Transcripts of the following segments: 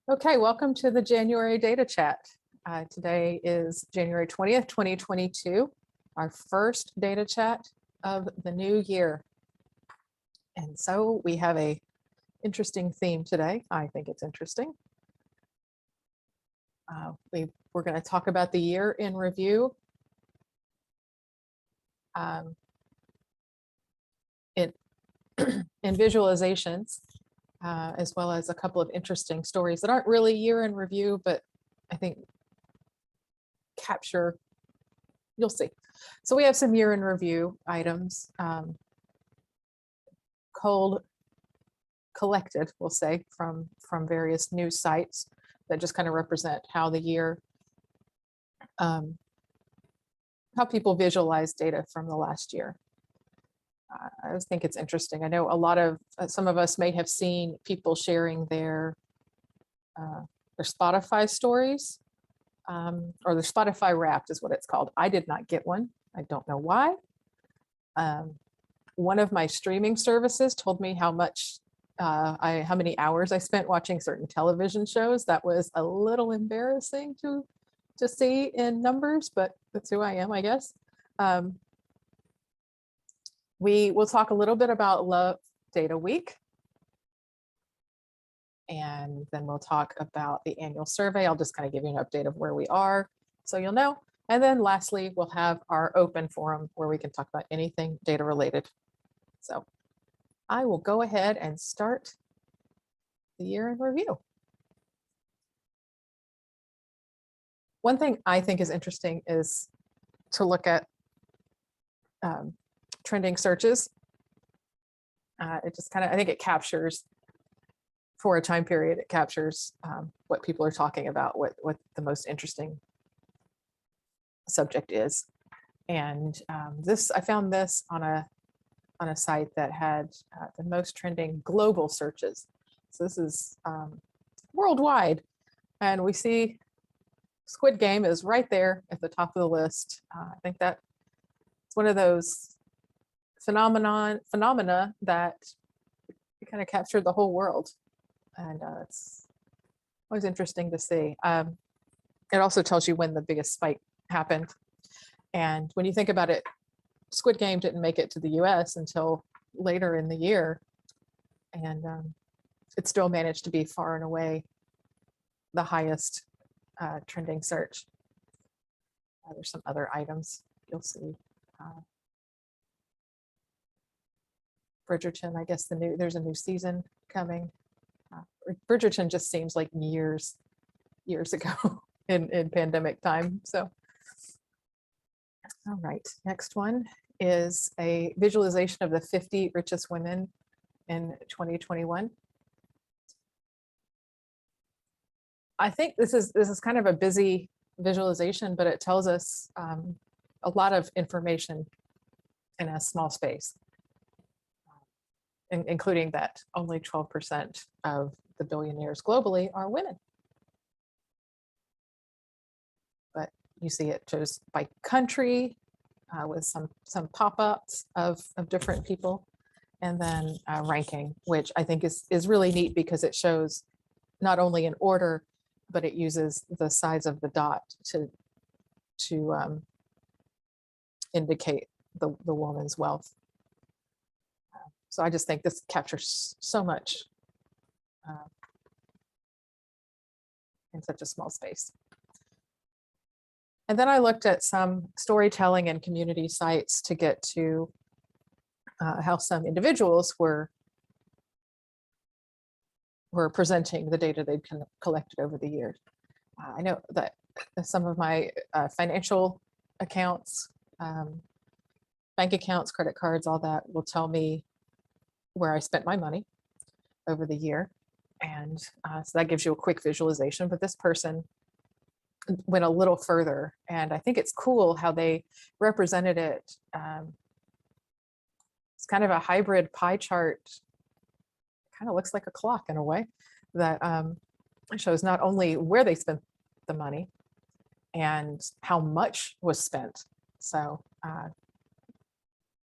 Okay, welcome to the January Data Chat. Today is January 20th, 2022, our first data chat of the new year. And so we have a interesting theme today. I think it's interesting. We're going to talk about the year in review. In visualizations, as well as a couple of interesting stories that aren't really year in review, but I think capture, you'll see. So we have some year in review items, collected, we'll say, from various news sites that just kind of represent how the year, how people visualize data from the last year. I just think it's interesting. I know a lot of, some of us may have seen people sharing their Spotify stories, or the Spotify Wrapped is what it's called. I did not get one. I don't know why. One of my streaming services told me how much, how many hours I spent watching certain television shows. That was a little embarrassing to see in numbers, but that's who I am, I guess. We will talk a little bit about Love Data Week. And then we'll talk about the annual survey. I'll just kind of give you an update of where we are so you'll know. And then lastly, we'll have our open forum where we can talk about anything data related. So I will go ahead and start the year in review. One thing I think is interesting is to look at trending searches. It just kind of, I think it captures, for a time period, it captures what people are talking about, what the most interesting subject is. And I found this on a site that had the most trending global searches. So this is worldwide, and we see Squid Game is right there at the top of the list. I think that it's one of those phenomena that kind of captured the whole world, and it's always interesting to see. It also tells you when the biggest spike happened, and when you think about it, Squid Game didn't make it to the US until later in the year, and it still managed to be far and away the highest trending search. There's some other items you'll see. Bridgerton, I guess there's a new season coming. Bridgerton just seems like years ago in pandemic time. So, all right, next one is a visualization of the 50 richest women in 2021. I think this is kind of a busy visualization, but it tells us a lot of information in a small space. Including that only 12% of the billionaires globally are women. But you see it shows by country with some pop-ups of different people, and then ranking, which I think is really neat because it shows not only in order, but it uses the size of the dot to indicate the woman's wealth. So I just think this captures so much in such a small space. And then I looked at some storytelling and community sites to get to how some individuals were presenting the data they'd collected over the years. I know that some of my financial accounts, bank accounts, credit cards, all that will tell me where I spent my money over the year. And so that gives you a quick visualization, but this person went a little further. And I think it's cool how they represented it. It's kind of a hybrid pie chart, kind of looks like a clock in a way, that shows not only where they spent the money and how much was spent. So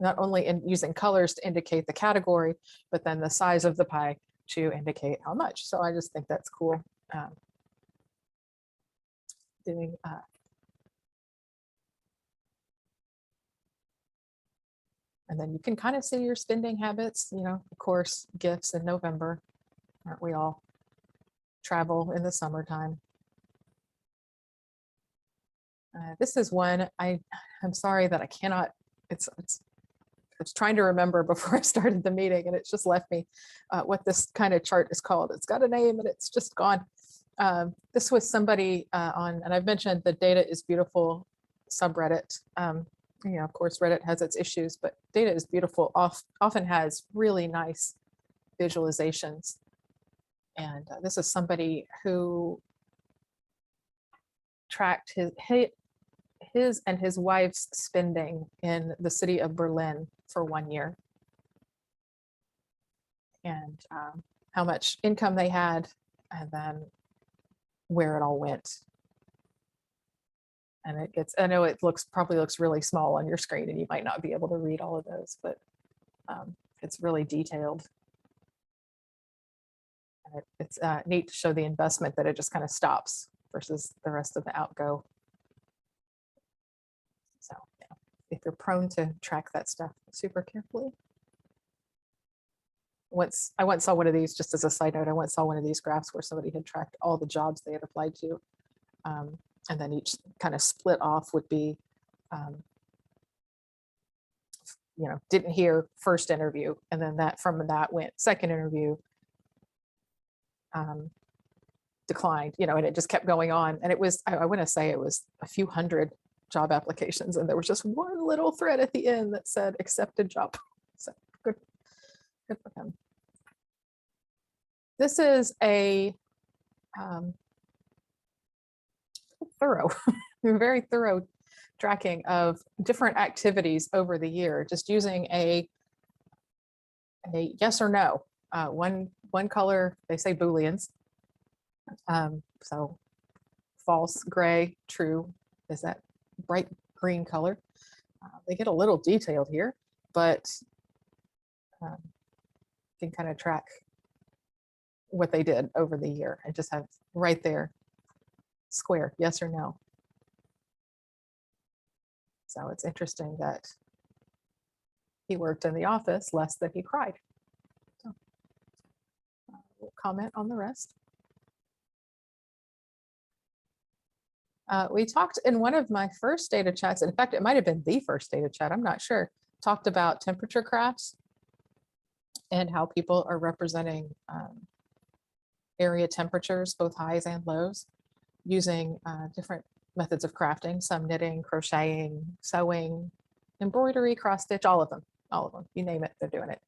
not only in using colors to indicate the category, but then the size of the pie to indicate how much. So I just think that's cool. doing and then you can kind of see your spending habits, of course, gifts in November. Aren't we all? Travel in the summertime. This is one I'm sorry that I cannot, I was trying to remember before I started the meeting and it's just left me what this kind of chart is called. It's got a name and it's just gone. This was somebody and I've mentioned the Data is Beautiful subreddit. Of course, Reddit has its issues, but Data is Beautiful often has really nice visualizations. And this is somebody who tracked his and his wife's spending in the city of Berlin for 1 year, and how much income they had, and then where it all went. And I know it probably looks really small on your screen and you might not be able to read all of those, but it's really detailed. And it's neat to show the investment that it just kind of stops versus the rest of the outgo. So yeah, if you're prone to track that stuff super carefully. I once saw one of these, just as a side note, I once saw one of these graphs where somebody had tracked all the jobs they had applied to. And then each kind of split off would be, didn't hear first interview. And then from that went second interview, declined, and it just kept going on. And it was, I want to say it was a few hundred job applications. And there was just one little thread at the end that said accepted job. So good for him. This is a very thorough tracking of different activities over the year, just using a yes or no. One color, they say Booleans. So false, gray, true is that bright green color. They get a little detailed here, but you can kind of track what they did over the year and just have right there, square, yes or no. So it's interesting that he worked in the office less than he cried. So we'll comment on the rest. We talked in one of my first data chats, in fact, it might have been the first data chat, I'm not sure, talked about temperature graphs and how people are representing area temperatures, both highs and lows, using different methods of crafting, some knitting, crocheting, sewing, embroidery, cross stitch, all of them, you name it, they're doing it.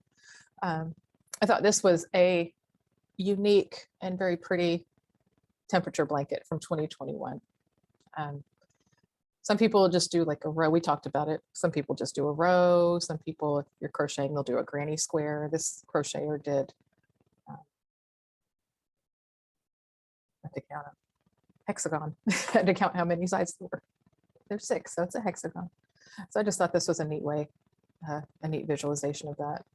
I thought this was a unique and very pretty temperature blanket from 2021. Some people just do like a row. We talked about it. Some people just do a row. Some people, if you're crocheting, they'll do a granny square. This crocheter did, I have to count them, hexagon. I had to count how many sides there were. There's 6, so it's a hexagon. So I just thought this was a neat way, a neat visualization of that.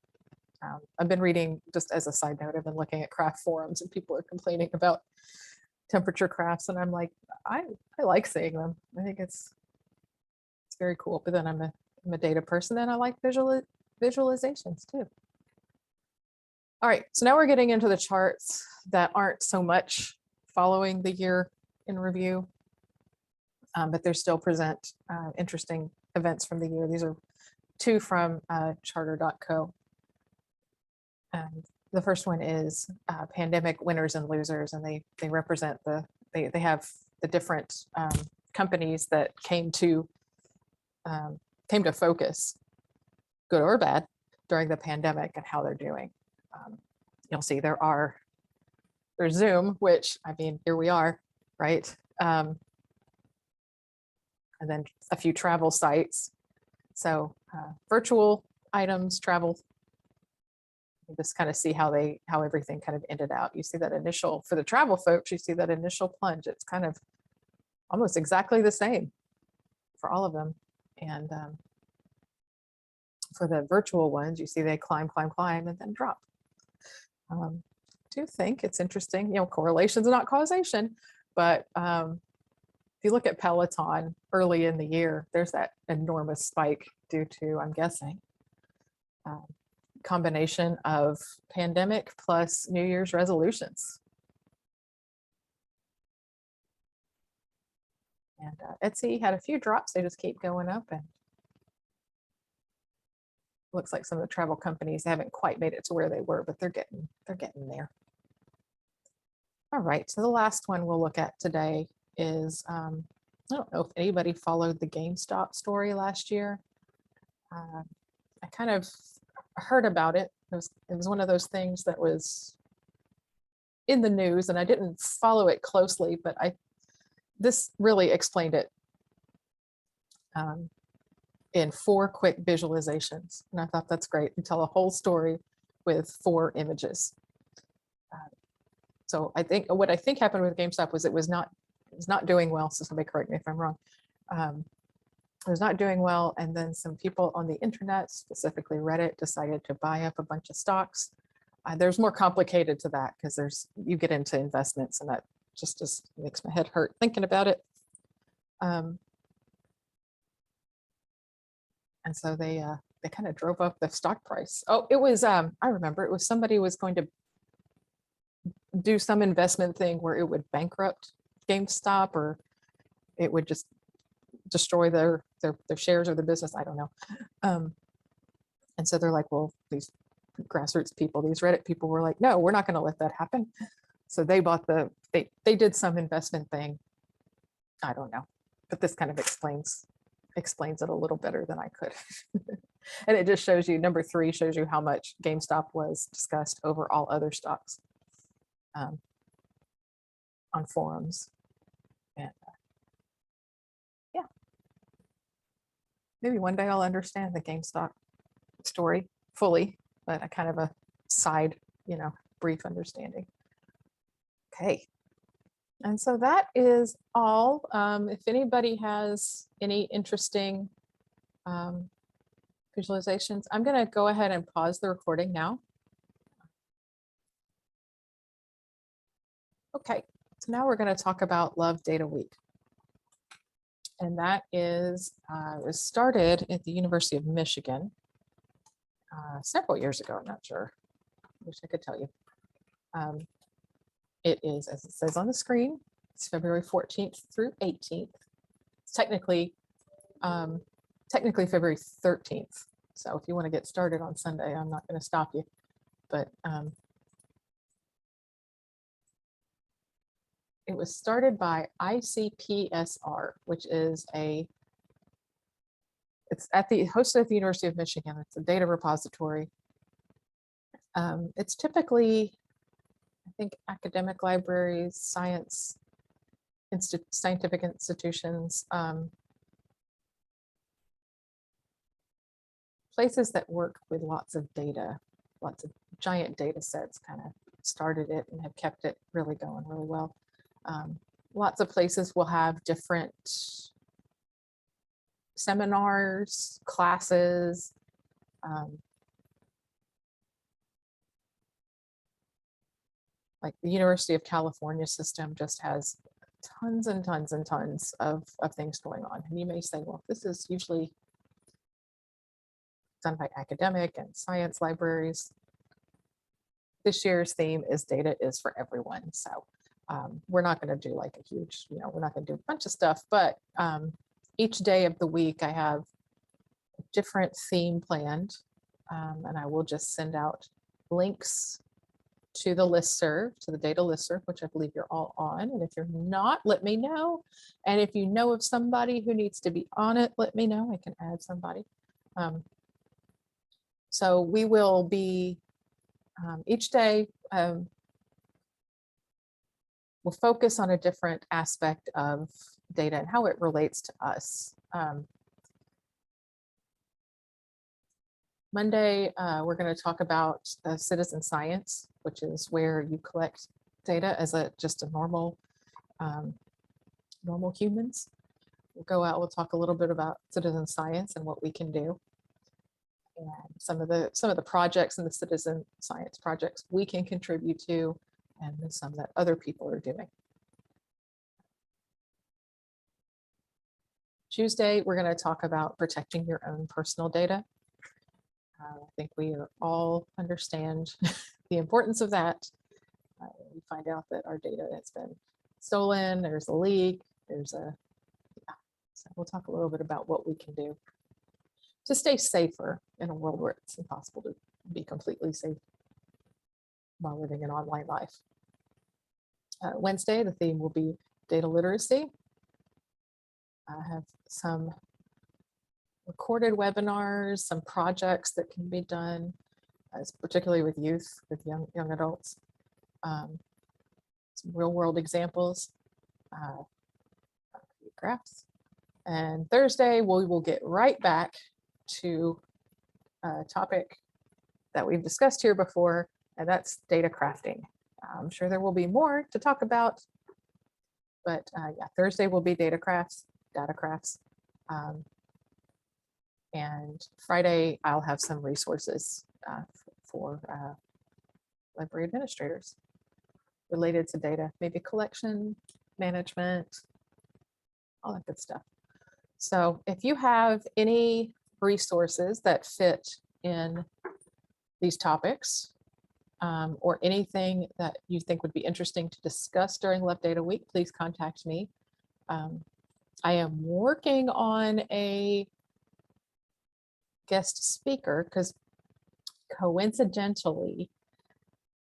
I've been reading, just as a side note, I've been looking at craft forums and people are complaining about temperature crafts, and I'm like, I like seeing them. I think it's very cool. But then I'm a data person and I like visualizations too. All right, so now we're getting into the charts that aren't so much following the year in review, but they still present interesting events from the year. These are 2 from charter.co. And the first one is pandemic winners and losers, and they represent they have the different companies that came to focus, good or bad, during the pandemic and how they're doing. You'll see there's Zoom, which, I mean, here we are, right? And then a few travel sites. So virtual items, travel. You just kind of see how everything kind of ended out. You see that initial, for the travel folks, you see that initial plunge. It's kind of almost exactly the same for all of them. And for the virtual ones, you see they climb, and then drop. 2 do think it's interesting, correlations are not causation, but if you look at Peloton early in the year, there's that enormous spike due to, I'm guessing, combination of pandemic plus New Year's resolutions. And Etsy had a few drops. They just keep going up, and looks like some of the travel companies haven't quite made it to where they were, but they're getting there. All right, so the last one we'll look at today is, I don't know if anybody followed the GameStop story last year. I kind of heard about it. It was one of those things that was in the news, and I didn't follow it closely, but this really explained it in 4 quick visualizations. And I thought that's great. You tell a whole story with 4 images. So what I think happened with GameStop was it was not doing well. So somebody correct me if I'm wrong. It was not doing well. And then some people on the internet, specifically Reddit, decided to buy up a bunch of stocks. There's more complicated to that because you get into investments, and that just makes my head hurt thinking about it. And so they kind of drove up the stock price. Oh, it was, I remember, it was somebody was going to do some investment thing where it would bankrupt GameStop, or it would just destroy their shares or the business. I don't know. And so they're like, well, these grassroots people, these Reddit people were like, no, we're not going to let that happen. So they bought they did some investment thing. I don't know, but this kind of explains it a little better than I could. And it just shows you, number 3 shows you how much GameStop was discussed over all other stocks on forums. And yeah, maybe one day I'll understand the GameStop story fully, but I kind of a side, brief understanding. Okay. And so that is all. If anybody has any interesting visualizations, I'm going to go ahead and pause the recording now. Okay, so now we're going to talk about Love Data Week. And that was started at the University of Michigan several years ago. I'm not sure. I wish I could tell you. It is, as it says on the screen, it's February 14th through 18th. It's technically February 13th. So if you want to get started on Sunday, I'm not going to stop you. But it was started by ICPSR, which is it's hosted at the University of Michigan. It's a data repository. It's typically, I think, academic libraries, scientific institutions, places that work with lots of data, lots of giant data sets kind of started it and have kept it really going really well. Lots of places will have different seminars, classes, like the University of California system just has tons and tons and tons of things going on. And you may say, well, this is usually done by academic and science libraries. This year's theme is data is for everyone. So we're not going to do like a huge, we're not going to do a bunch of stuff, but each day of the week I have a different theme planned, and I will just send out links to the listserv, to the data listserv, which I believe you're all on. And if you're not, let me know. And if you know of somebody who needs to be on it, let me know. I can add somebody. So we will be each day, we'll focus on a different aspect of data and how it relates to us. Monday, we're going to talk about citizen science, which is where you collect data as just a normal humans. We'll go out, we'll talk a little bit about citizen science and what we can do. And some of the projects and the citizen science projects we can contribute to, and then some that other people are doing. Tuesday, we're going to talk about protecting your own personal data. I think we all understand the importance of that. We find out that our data has been stolen, there's a leak, there's a, yeah. So we'll talk a little bit about what we can do to stay safer in a world where it's impossible to be completely safe while living an online life. Wednesday, the theme will be data literacy. I have some recorded webinars, some projects that can be done, particularly with youth, with young adults. Some real world examples, graphs. And Thursday, we will get right back to a topic that we've discussed here before, and that's data crafting. I'm sure there will be more to talk about, but yeah, Thursday will be data crafts. And Friday, I'll have some resources for library administrators related to data, maybe collection, management, all that good stuff. So if you have any resources that fit in these topics, or anything that you think would be interesting to discuss during Love Data Week, please contact me. I am working on a guest speaker because coincidentally,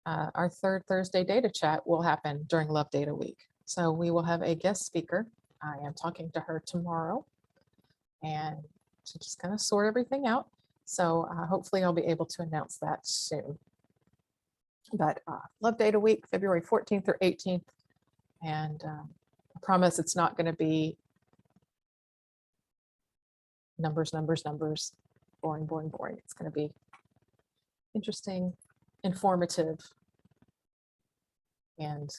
our third Thursday data chat will happen during Love Data Week. So we will have a guest speaker. I am talking to her tomorrow and to just kind of sort everything out. So hopefully I'll be able to announce that soon. But Love Data Week, February 14th or 18th. And I promise it's not going to be numbers, boring. It's going to be interesting, informative, and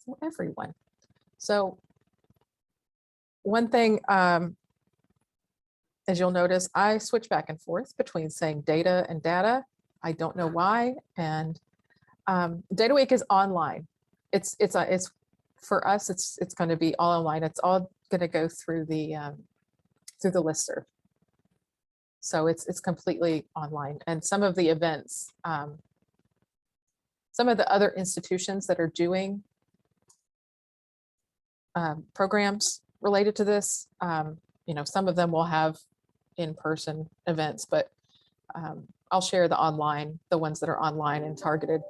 for everyone. So one thing, as you'll notice, I switch back and forth between saying data and data. I don't know why. And Data Week is online. It's for us. It's going to be all online. It's all going to go through the listserv. So it's completely online. And some of the events, some of the other institutions that are doing programs related to this, you know, some of them will have in-person events, but I'll share the ones that are online and targeted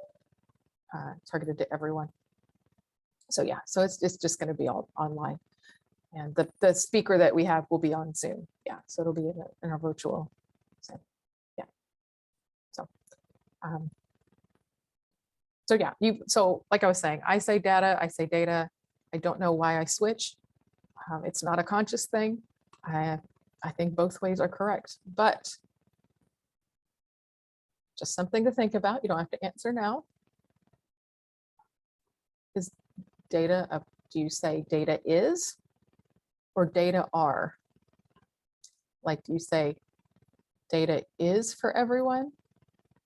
to everyone. So yeah, so it's just going to be all online, and the speaker that we have will be on Zoom. Yeah, so it'll be in a virtual. So yeah, so yeah, so like I was saying, I say data, I say data. I don't know why I switch. It's not a conscious thing. I think both ways are correct, but just something to think about. You don't have to answer now. Is data, do you say data is or data are? Like, do you say data is for everyone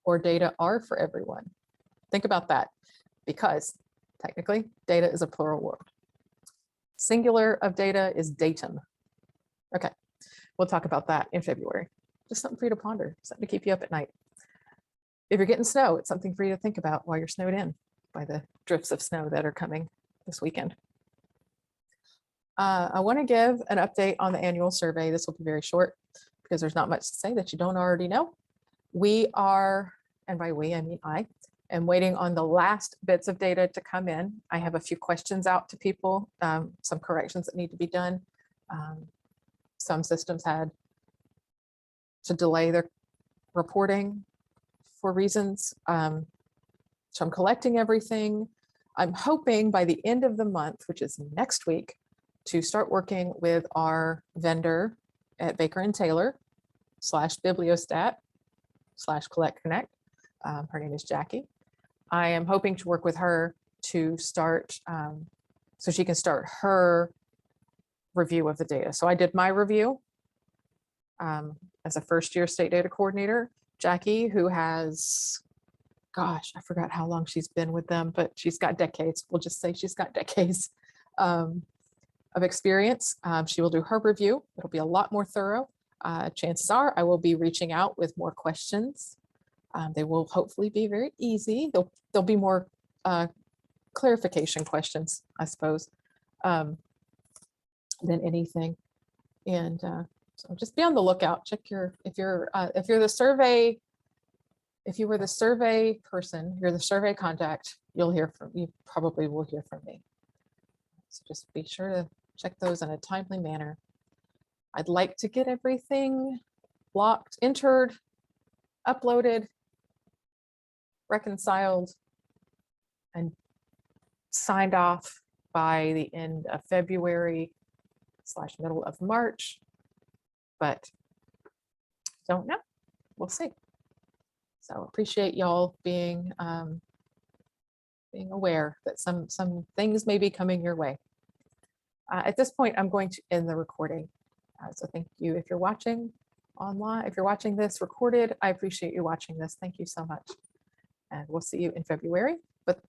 or data are for everyone? Think about that, because technically data is a plural word. Singular of data is datum. Okay, we'll talk about that in February. Just something for you to ponder, something to keep you up at night. If you're getting snow, it's something for you to think about while you're snowed in by the drifts of snow that are coming this weekend. I want to give an update on the annual survey. This will be very short because there's not much to say that you don't already know. We are, and by we, I mean I am waiting on the last bits of data to come in. I have a few questions out to people, some corrections that need to be done. Some systems had to delay their reporting for reasons. So I'm collecting everything. I'm hoping by the end of the month, which is next week, to start working with our vendor at Baker & Taylor /bibliostat/Collect Connect. Her name is Jackie. I am hoping to work with her to start, so she can start her review of the data. So I did my review as a first-year state data coordinator Jackie, who has, gosh, I forgot how long she's been with them, but she's got decades. We'll just say she's got decades of experience. She will do her review. It'll be a lot more thorough. Chances are I will be reaching out with more questions. They will hopefully be very easy. There'll be more clarification questions, I suppose, than anything. And so just be on the lookout. Check your, if you're the survey, if you were the survey person, you're the survey contact, you probably will hear from me. So just be sure to check those in a timely manner. I'd like to get everything blocked, entered, uploaded, reconciled, and signed off by the end of February / middle of March, but don't know. We'll see. So appreciate y'all being aware that some things may be coming your way. At this point, I'm going to end the recording. So thank you if you're watching online. If you're watching this recorded, I appreciate you watching this. Thank you so much. And we'll see you in February. But